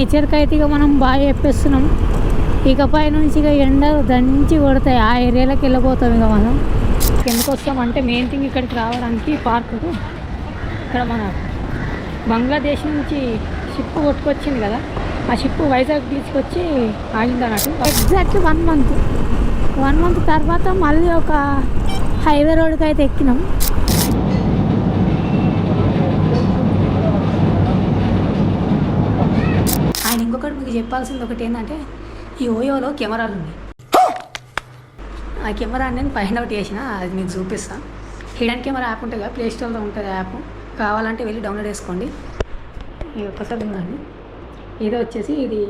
నేచర్కి అయితే ఇక మనం బాగా చెప్పేస్తున్నాం. ఇకపై నుంచి ఇక ఎండలు దంచి కొడతాయి. ఆ ఏరియాలోకి వెళ్ళిపోతాం. ఇక మనం ఎందుకు వస్తామంటే మెయిన్ థింగ్ ఇక్కడికి రావడానికి పార్కు. ఇక్కడ మన బంగ్లాదేశ్ నుంచి షిప్ కొట్టుకొచ్చింది కదా, ఆ షిప్ వైజాగ్ తీసుకొచ్చి ఆగింది అన్నట్టు. ఎగ్జాక్ట్ 1 మంత్ తర్వాత మళ్ళీ ఒక హైవే రోడ్కి అయితే ఎక్కినాం. ఆయన ఇంకొకటి మీకు చెప్పాల్సింది ఒకటి ఏంటంటే, ఈ ఓయోలో కెమెరాలు ఉన్నాయి. ఆ కెమెరా నేను ఫైండ్ అవుట్ చేసిన, అది మీకు చూపిస్తాను. హిడెన్ కెమెరా యాప్ ఉంటుంది కదా, ప్లే స్టోర్లో ఉంటుంది యాప్. కావాలంటే వెళ్ళి డౌన్లోడ్ చేసుకోండి. ఇది ఒక్కసారి ఉందండి. ఇది వచ్చేసి ఇది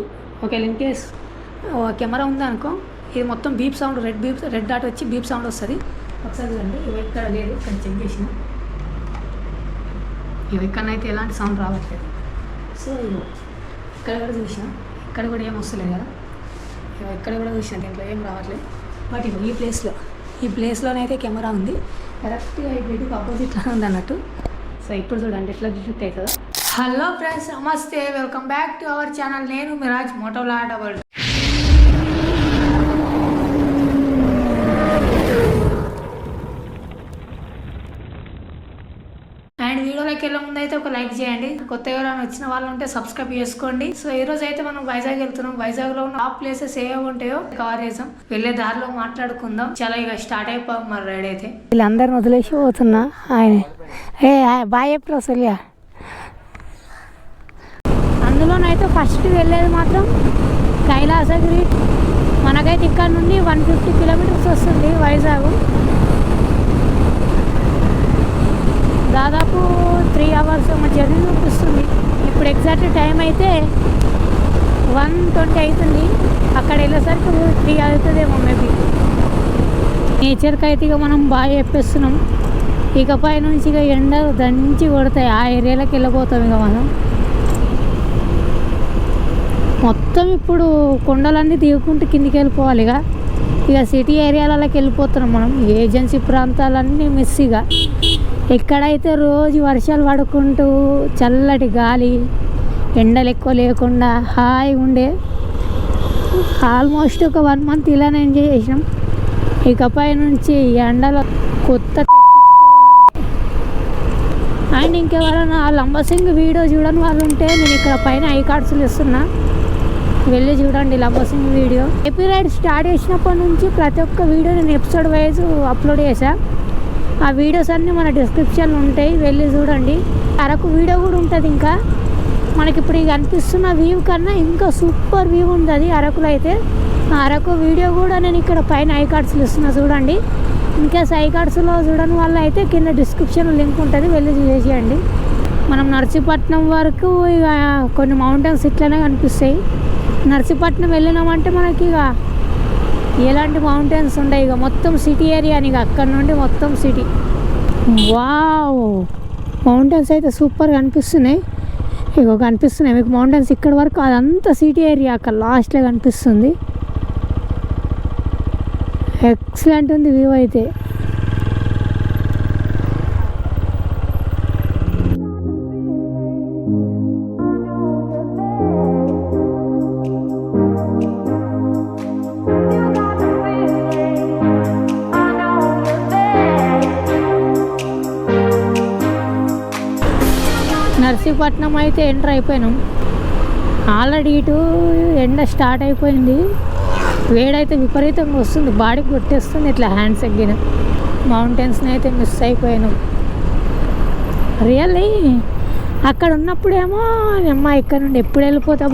ఒకవేళ ఇన్ కేస్ కెమెరా ఉందనుకో, ఇది మొత్తం బీప్ సౌండ్, రెడ్ డాట్ వచ్చి బీప్ సౌండ్ వస్తుంది. ఒకసారి చూడండి. ఇవి ఎక్కడ లేదు, ఇక్కడ చెక్ చేసిన, ఇవి ఎక్కడనైతే ఎలాంటి సౌండ్ రావట్లేదు. సో ఇక్కడ కూడా చూసిన, ఇక్కడ కూడా ఏం వస్తలేదు కదా, ఇక్కడ కూడా చూసిన, దీంట్లో ఏం రావట్లేదు. బట్ ఈ ప్లేస్లోనైతే కెమెరా ఉంది. కరెక్ట్గా ఈ బెడ్కి ఆపోజిట్లోనే ఉంది అన్నట్టు. సో ఇప్పుడు చూడండి ఎట్లా డిటెక్ట్ అవుతుందో. హలో ఫ్రెండ్స్, నమస్తే, welcome back to our channel. నేను మిరాజ్ మోటోవ్లాగ్ వరల్డ్. అండ్ వీడియోలోకి వెళ్ళే ముందు అయితే ఒక లైక్ చేయండి. కొత్త ఎవరైనా వచ్చిన వాళ్ళు ఉంటే సబ్స్క్రైబ్ చేసుకోండి. సో ఈ రోజు అయితే మనం వైజాగ్ వెళ్తున్నాం. వైజాగ్ లో ఉన్న టాప్ ప్లేసెస్ ఏ ఉంటాయో కవర్ చేసాం. వెళ్ళే దారిలో మాట్లాడుకుందాం. చాలా ఇక స్టార్ట్ అయిపోయాం మరి రైడ్ అయితే. వీళ్ళందరిని వదిలేసి పోతున్నా. ఆయన బాయ్ ఎప్పుడు వస్తులే. అందులోనైతే ఫస్ట్ వెళ్ళేది మాత్రం కైలాసగిరి. మనకైతే ఇక్కడ నుండి 150 కిలోమీటర్స్ వస్తుంది వైజాగ్. దాదాపు 3 అవర్స్ జర్నీ చూపిస్తుంది. ఇప్పుడు ఎగ్జాక్ట్ టైం అయితే 1:20 అవుతుంది. అక్కడ వెళ్ళేసరికి 3 అవుతుందేమో మేబీ. నేచర్కి అయితే ఇక మనం బాగా చెప్పేస్తున్నాం. ఇకపై నుంచి ఇక ఎండలు దంచి కొడతాయి. ఆ ఏరియాలోకి వెళ్ళిపోతాం. ఇక మనం మొత్తం ఇప్పుడు కొండలన్నీ దిగుకుంటూ కిందికి వెళ్ళిపోవాలి. ఇక సిటీ ఏరియాలలోకి వెళ్ళిపోతున్నాం మనం. ఏజెన్సీ ప్రాంతాలన్నీ మిస్. ఇక ఎక్కడైతే రోజు వర్షాలు పడుకుంటూ చల్లటి గాలి, ఎండలు ఎక్కువ లేకుండా హాయిగా ఉండే. ఆల్మోస్ట్ ఒక 1 మంత్ ఇలానే ఎంజాయ్ చేసినాం. ఇకపై నుంచి ఎండలో కొత్త తెచ్చుకోవడమే. అండ్ ఇంకెవరైనా లంబసింగ్ వీడియో చూడని వాళ్ళు ఉంటే నేను ఇక్కడ పైన ఐ కార్డ్స్లు ఇస్తున్నా, వెళ్ళి చూడండి Lambasingi video. AP ride start చేసినప్పటి నుంచి ప్రతి ఒక్క వీడియో నేను ఎపిసోడ్ వైజ్ అప్లోడ్ చేశాను. ఆ వీడియోస్ అన్నీ మన డిస్క్రిప్షన్లో ఉంటాయి, వెళ్ళి చూడండి. అరకు వీడియో కూడా ఉంటుంది. ఇంకా మనకి ఇప్పుడు ఇక అనిపిస్తున్న వ్యూ కన్నా ఇంకా సూపర్ వ్యూ ఉంటుంది అరకులో అయితే. ఆ అరకు వీడియో కూడా నేను ఇక్కడ పైన ఐ కార్డ్స్లో ఇస్తున్నా, చూడండి. ఇంకా ఐ కార్డ్స్లో చూడని వాళ్ళు అయితే కింద డిస్క్రిప్షన్లో లింక్ ఉంటుంది, వెళ్ళి చూసేయండి. మనం నర్సీపట్నం వరకు ఇక కొన్ని మౌంటైన్స్ ఇట్లనే కనిపిస్తాయి. నర్సీపట్నం వెళ్ళినామంటే మనకి ఇక ఎలాంటి మౌంటైన్స్ ఉంటాయి. ఇక మొత్తం సిటీ ఏరియా. ఇక అక్కడ నుండి మొత్తం సిటీ. వావ్, మౌంటైన్స్ అయితే సూపర్గా కనిపిస్తున్నాయి. ఇక కనిపిస్తున్నాయి మీకు మౌంటైన్స్ ఇక్కడ వరకు. అదంతా సిటీ ఏరియా, అక్కడ లాస్ట్లో కనిపిస్తుంది. ఎక్సలెంట్ ఉంది వ్యూ అయితే. నర్సీపట్నం అయితే ఎంటర్ అయిపోయినాం. ఆల్రెడీ ఇటు ఎండ స్టార్ట్ అయిపోయింది. వేడైతే విపరీతంగా వస్తుంది, బాడీకి కొట్టేస్తుంది. ఇట్లా హ్యాండ్స్ ఎగ్గిన మౌంటైన్స్ని అయితే మిస్ అయిపోయినాం. రియల్లీ అక్కడ ఉన్నప్పుడేమో అమ్మ ఇక్కడ నుండి ఎప్పుడు వెళ్ళిపోతే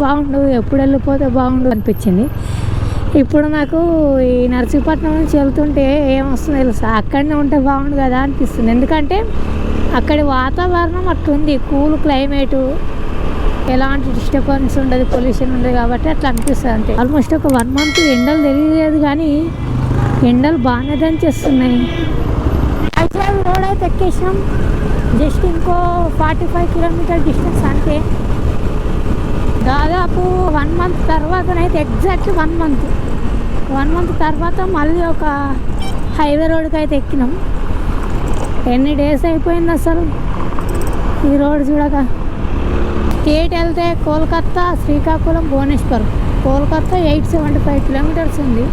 బాగుండు అనిపించింది. ఇప్పుడు నాకు ఈ నర్సీపట్నం నుంచి వెళ్తుంటే ఏమొస్తుందో తెలుసా, అక్కడనే ఉంటే బాగుండు కదా అనిపిస్తుంది. ఎందుకంటే అక్కడి వాతావరణం అట్లుంది, కూల్ క్లైమేటు, ఎలాంటి డిస్టర్బెన్స్ ఉండదు, పొల్యూషన్ ఉండదు, కాబట్టి అట్లా అనిపిస్తుంది అంతే. ఆల్మోస్ట్ ఒక 1 మంత్ ఎండలు తెలియలేదు, కానీ ఎండలు బాగానే దంచేస్తున్నాయి. వైజాగ్ రోడ్ అయితే ఎక్కేసాం. జస్ట్ ఇంకో 45 కిలోమీటర్ డిస్టెన్స్ అంతే. దాదాపు 1 మంత్ తర్వాతనైతే ఎగ్జాక్ట్ 1 మంత్ తర్వాత మళ్ళీ ఒక హైవే రోడ్కి అయితే ఎక్కినాం. ఎన్ని డేస్ అయిపోయింది అసలు ఈ రోడ్ చూడక. స్టేట్ వెళ్తే కోల్కత్తా, శ్రీకాకుళం, భువనేశ్వర్. కోల్కత్తా 875 కిలోమీటర్స్ ఉంది.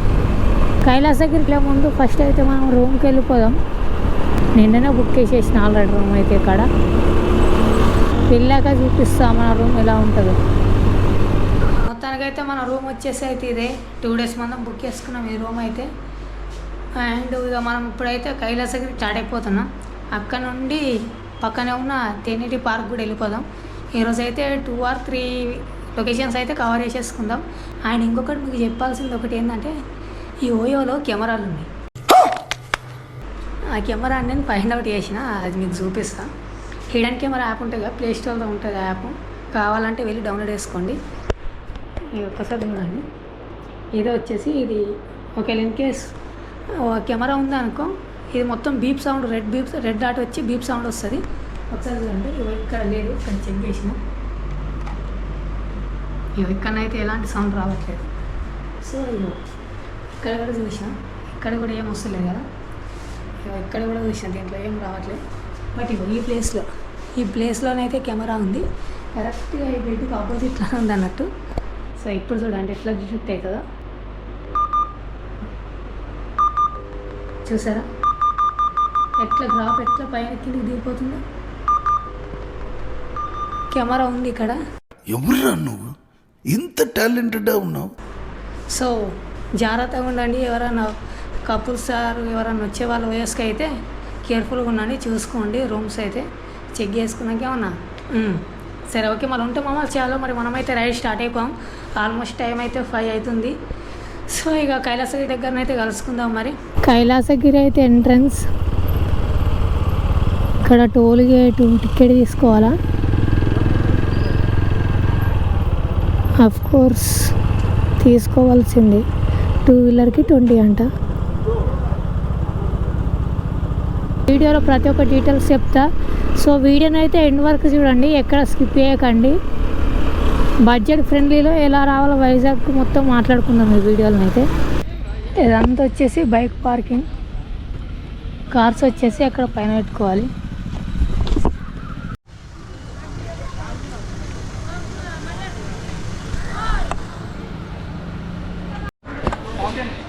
కైలాసగిరిలో ముందు ఫస్ట్ అయితే మనం రూమ్కి వెళ్ళిపోదాం. నిన్ననే బుక్ చేసేసిన ఆల్రెడీ రూమ్ అయితే. ఇక్కడ వెళ్ళాక చూపిస్తాం మన రూమ్ ఎలా ఉంటుందో. మొత్తానికైతే మన రూమ్ వచ్చేసి అయితే ఇదే. 2 days మనం బుక్ చేసుకున్నాం ఈ రూమ్ అయితే. అండ్ ఇక మనం ఇప్పుడైతే కైలాసగిరి స్టార్ట్ అయిపోతున్నాం. అక్కడ నుండి పక్కనే ఉన్న తెన్నిటి పార్క్ కూడా వెళ్ళిపోదాం. ఈరోజు అయితే 2 or 3 లొకేషన్స్ అయితే కవర్ చేసేసుకుందాం. అండ్ ఇంకొకటి మీకు చెప్పాల్సింది ఒకటి ఏంటంటే, ఈ ఓయోలో కెమెరాలు ఉన్నాయి. ఆ కెమెరా నేను ఫైండ్ అవుట్ చేసిన, అది మీకు చూపిస్తాను. హిడెన్ కెమెరా యాప్ ఉంటుంది కదా, ప్లే స్టోర్లో ఉంటుంది ఆ యాప్. కావాలంటే వెళ్ళి డౌన్లోడ్ చేసుకోండి. ఇది ఒక్కసారి చూడండి. ఇది వచ్చేసి ఇది ఒకవేళ ఇన్ కేస్ కెమెరా ఉందనుకో, ఇది మొత్తం బీప్ సౌండ్, రెడ్ డాట్ వచ్చి బీప్ సౌండ్ వస్తుంది. ఒకసారి చూడండి. ఇక్కడ లేదు, ఇక్కడ చెక్ చేసిన. ఇక్కడనైతే ఎలాంటి సౌండ్ రావట్లేదు. సో ఇక్కడ కూడా చూసిన, ఇక్కడ కూడా ఏం వస్తలేదు కదా. ఇక్కడ కూడా చూసిన, దీంట్లో ఏం రావట్లేదు. బట్ ఈ ప్లేస్లోనైతే కెమెరా ఉంది. కరెక్ట్గా ఈ బెడ్కి ఆపోజిట్లో ఉంది అన్నట్టు. సో ఇప్పుడు చూడండి ఎట్లా డిటెక్ట్ అవుతుందో. చూసారా ఎట్లా గ్రాఫ్ ఎట్లా పైన కిందికి దిగిపోతుందో. కెమెరా ఉంది ఇక్కడ. ఎవరురా నువ్వు, ఇంత టాలెంటెడ్గా ఉన్నావు? సో జాగ్రత్తగా ఉండండి. ఎవరైనా కపుల్స్ ఎవరైనా వచ్చే వాళ్ళ వయస్కి అయితే కేర్ఫుల్గా ఉండండి, చూసుకోండి. రూమ్స్ అయితే చెక్ చేసుకున్నాక ఏమన్నా సరే ఓకే. మళ్ళీ ఉంటే మమ్మల్ని చేయాలో. మరి మనమైతే రైడ్ స్టార్ట్ అయిపోయాం. ఆల్మోస్ట్ టైం అయితే 5 అవుతుంది. సో ఇక కైలాసగిరి దగ్గరనైతే కలుసుకుందాం. మరి కైలాసగిరి అయితే ఎంట్రన్స్. ఇక్కడ టోల్ గేట్ టికెట్ తీసుకోవాలా? అఫ్ కోర్స్ తీసుకోవాల్సింది. 2 వీలర్కి 20 అంట. వీడియోలో ప్రతి ఒక్క డీటెయిల్స్ చెప్తా. సో వీడియోని అయితే ఎండ్ వరకు చూడండి, ఎక్కడ స్కిప్ చేయకండి. బడ్జెట్ ఫ్రెండ్లీలో ఎలా రావాలో వైజాగ్ మొత్తం మాట్లాడుకుందాం ఈ వీడియోలో అయితే. ఇదంతా వచ్చేసి బైక్ పార్కింగ్. కార్స్ వచ్చేసి అక్కడ పైన పెట్టుకోవాలి.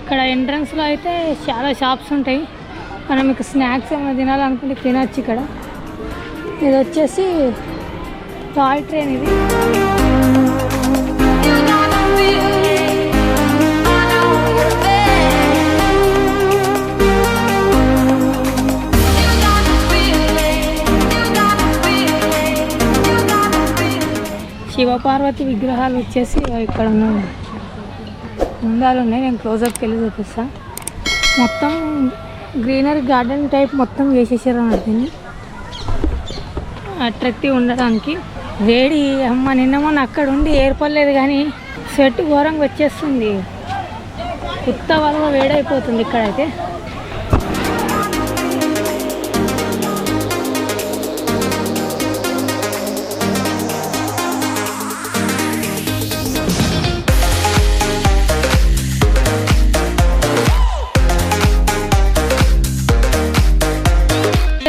ఇక్కడ ఎంట్రన్స్లో అయితే చాలా షాప్స్ ఉంటాయి. మనం మీకు స్నాక్స్ ఏమైనా తినాలనుకుంటే తినచ్చు ఇక్కడ. ఇది వచ్చేసి టాయ్ ట్రైన్. ఇది శివపార్వతి విగ్రహాలు వచ్చేసి ఇక్కడ ఉన్నాయి, ముందాలు ఉన్నాయి. నేను క్లోజప్కి వెళ్ళి చూపిస్తాను. మొత్తం గ్రీనరీ గార్డెన్ టైప్ మొత్తం వేసేసారు అన్నట్టు, అట్రాక్టివ్ ఉండడానికి. వేడి అమ్మ నిన్న మొన్న అక్కడ ఉండి ఏర్పడలేదు కానీ స్వెట్ ఘోరంగా వచ్చేస్తుంది. కొత్త వల్ల వేడైపోతుంది ఇక్కడైతే.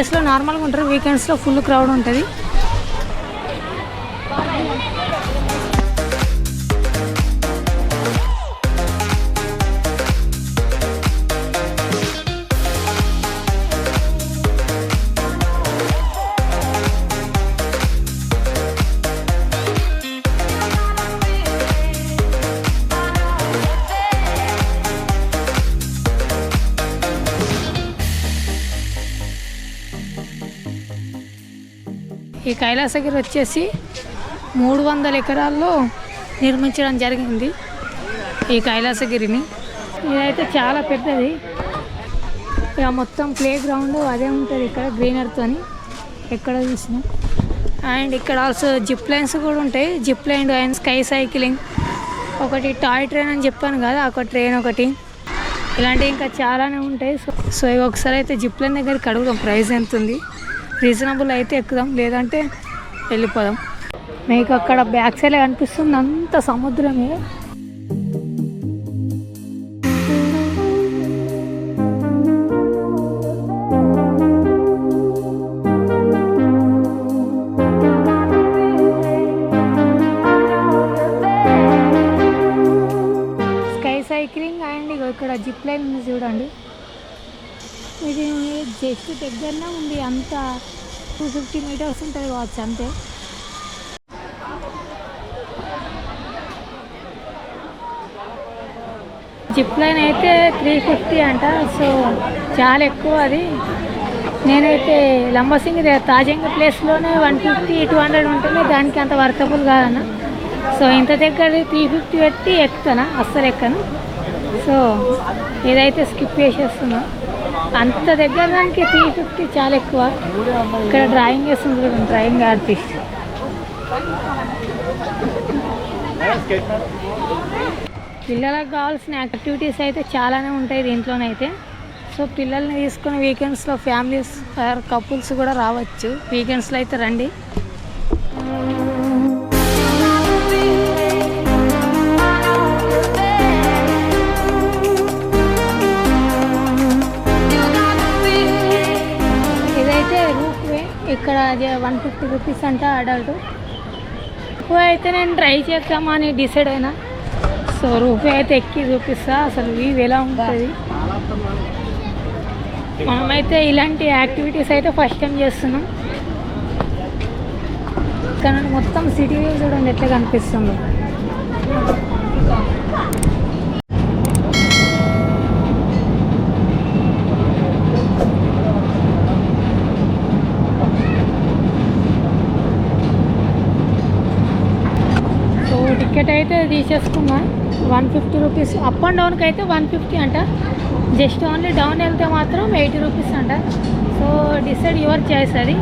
డేస్లో నార్మల్గా ఉంటారు, వీకెండ్స్లో ఫుల్ క్రౌడ్ ఉంటుంది. ఈ కైలాసగిరి వచ్చేసి 300 ఎకరాల్లో నిర్మించడం జరిగింది ఈ కైలాసగిరిని. ఇదైతే చాలా పెద్దది. ఇక మొత్తం ప్లే గ్రౌండ్ అదే ఉంటుంది ఇక్కడ గ్రీనరీతో ఎక్కడ చూసినా. అండ్ ఇక్కడ ఆల్సో జిప్ లైన్స్ కూడా ఉంటాయి. Zip line and sky cycling, ఒకటి టాయ్ ట్రైన్ అని చెప్పాను కదా, ఒక ట్రైన్ ఒకటి, ఇలాంటివి ఇంకా చాలానే ఉంటాయి. సో ఇవి ఒకసారి అయితే జిప్ లైన్ దగ్గరికి అడుగుదాం ప్రైస్ ఎంత ఉంది. రీజనబుల్ అయితే ఎక్కుదాం, లేదంటే వెళ్ళిపోదాం. మీకు అక్కడ బ్యాక్ సైడ్ కనిపిస్తుంది అంత సముద్రమే. అక్కడ జిప్ లైన్ ఉంది చూడండి, ఇది జస్ట్ దగ్గరనే ఉంది. అంత 250 మీటర్స్ ఉంటుంది కావచ్చు అంతే. జిప్ లైన్ అయితే 350 అంట, సో చాలా ఎక్కువ అది. నేనైతే లంబసింగి తాజంగా ప్లేస్లోనే 150-200 ఉంటుంది, దానికి అంత వర్కబుల్ కాదన్న. సో ఇంత దగ్గర 350 పెట్టి ఎక్కుతానా? అస్సలు ఎక్కను. సో ఏదైతే స్కిప్ చేసేస్తున్నా. అంత దగ్గర దానికి 350 చాలా ఎక్కువ. ఇక్కడ డ్రాయింగ్ వేస్తుంది చూడండి, డ్రాయింగ్ ఆర్టిస్ట్. పిల్లలకు కావాల్సిన యాక్టివిటీస్ అయితే చాలానే ఉంటాయి దీంట్లోనైతే. సో పిల్లల్ని తీసుకుని వీకెండ్స్లో ఫ్యామిలీస్ కపుల్స్ కూడా రావచ్చు. వీకెండ్స్లో అయితే రండి. ఇదైతే రూప్ వే. ఇక్కడ 150 రూపీస్ అంట అడల్ట్. రూప్ అయితే నేను ట్రై చేద్దామని డిసైడ్ అయినా. సో రూప్ అయితే ఎక్కి చూపిస్తా అసలు వ్యూ ఎలా ఉంటుంది. మనమైతే ఇలాంటి యాక్టివిటీస్ అయితే ఫస్ట్ టైం చేస్తున్నాం. ఇక్కడ మొత్తం సిటీ వ్యూ చూడండి ఎట్లా కనిపిస్తుందో. సో టికెట్ అయితే తీసేసుకున్నా 150 రూపీస్. అప్ అండ్ డౌన్కి అయితే 150 అంట. జస్ట్ ఓన్లీ డౌన్ వెళ్తే మాత్రం 80 రూపీస్ అంట. సో డిసైడ్ యువర్ చాయిస్ అది.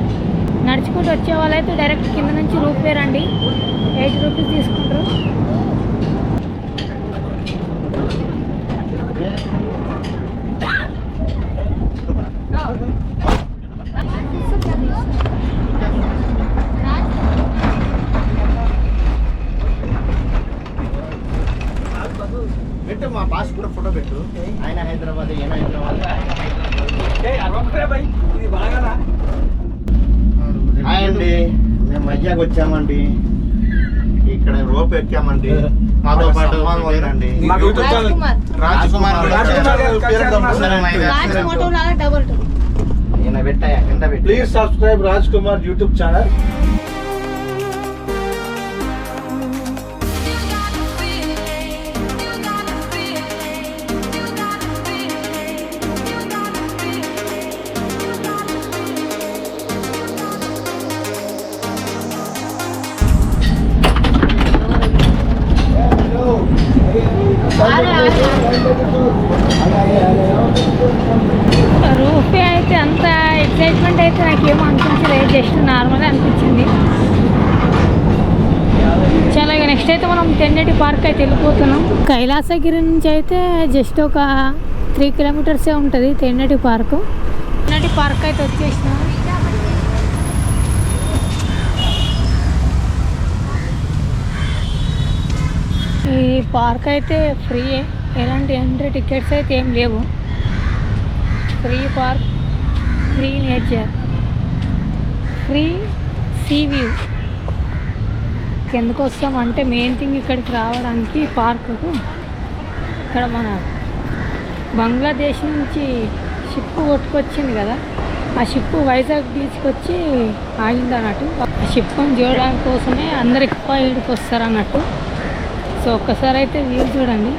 నడుచుకుంటూ వచ్చే వాళ్ళైతే డైరెక్ట్ కింద నుంచి రూప్ వే రండి, 80 రూపీస్ తీసుకుంటారు. పెట్టు, మా బాస్ కూడా ఫోటో పెట్టు. ఆయన హైదరాబాద్, ఈయన హైదరాబాద్. హాయ్ అండి, మేము వైజాగ్ వచ్చామండి. ఇక్కడ రోప్ ఎక్కామండి. మాతో పాటు ఉండండి రాజ్ కుమార్. ఈయన పెట్టాయా కింద పెట్టి. Please subscribe Raj Kumar YouTube channel. RuPay అయితే అంత ఎక్సైట్మెంట్ అయితే నాకేమో అనిపించలేదు, జస్ట్ నార్మల్గా అనిపించింది. చాలా ఇక నెక్స్ట్ అయితే మనం తెన్నటి పార్క్ అయితే వెళ్ళిపోతున్నాం. కైలాసగిరి నుంచి అయితే జస్ట్ ఒక 3 కిలోమీటర్సే ఉంటుంది తెన్నటి పార్కు. తెన్నటి పార్క్ అయితే వచ్చేసినాం. ఈ పార్క్ అయితే ఫ్రీయే, ఎలాంటి ఎంట్రీ టికెట్స్ అయితే ఏం లేవు. Free park, free nature, free see view. ఎందుకు వస్తామంటే మెయిన్ థింగ్ ఇక్కడికి రావడానికి పార్కుకు. ఇక్కడ మన బంగ్లాదేశ్ నుంచి షిప్ కొట్టుకొచ్చింది కదా, ఆ షిప్ వైజాగ్ బీచ్కి వచ్చి ఆగింది అన్నట్టు. ఆ షిప్ని చూడడానికి కోసమే అందరు ఎక్కువ ఇక్కడికి వస్తారు అన్నట్టు. సో ఒక్కసారి అయితే వ్యూ చూడండి.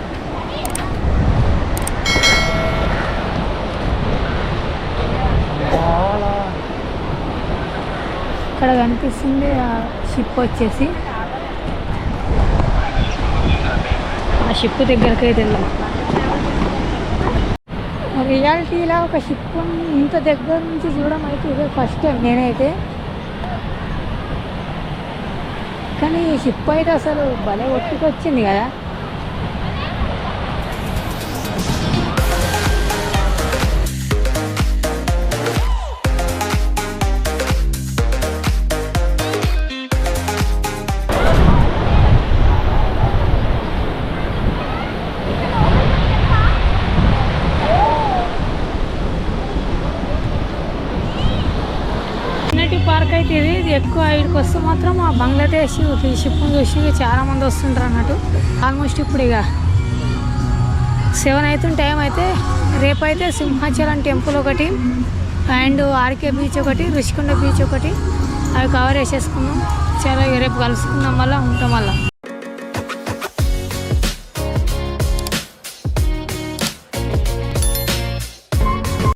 ఇక్కడ కనిపిస్తుంది ఆ షిప్ వచ్చేసి. ఆ షిప్ దగ్గరికి అయితే వెళ్ళాం. రియాలిటీలా ఒక షిప్ ఇంత దగ్గర నుంచి చూడడం అయితే ఇదే ఫస్ట్ టైం నేనైతే. కానీ ఈ షిప్ అయితే అసలు భలే ఒట్టుకొచ్చింది కదా. పార్క్ అయితే ఇది ఎక్కువ ఇక్కడికి వస్తే మాత్రం ఆ బంగ్లాదేశ్ షిప్ను చూసి చాలామంది వస్తుంటారు అన్నట్టు. ఆల్మోస్ట్ ఇప్పుడు ఇక 7 అవుతుంది టైం. అయితే రేపైతే సింహాచలం టెంపుల్ ఒకటి అండ్ ఆర్కే బీచ్ ఒకటి, రుషికొండ బీచ్ ఒకటి, అవి కవర్ చేసేసుకున్నాం. చాలా రేపు కలుసుకుందాం, మళ్ళీ ఉంటాం. మళ్ళీ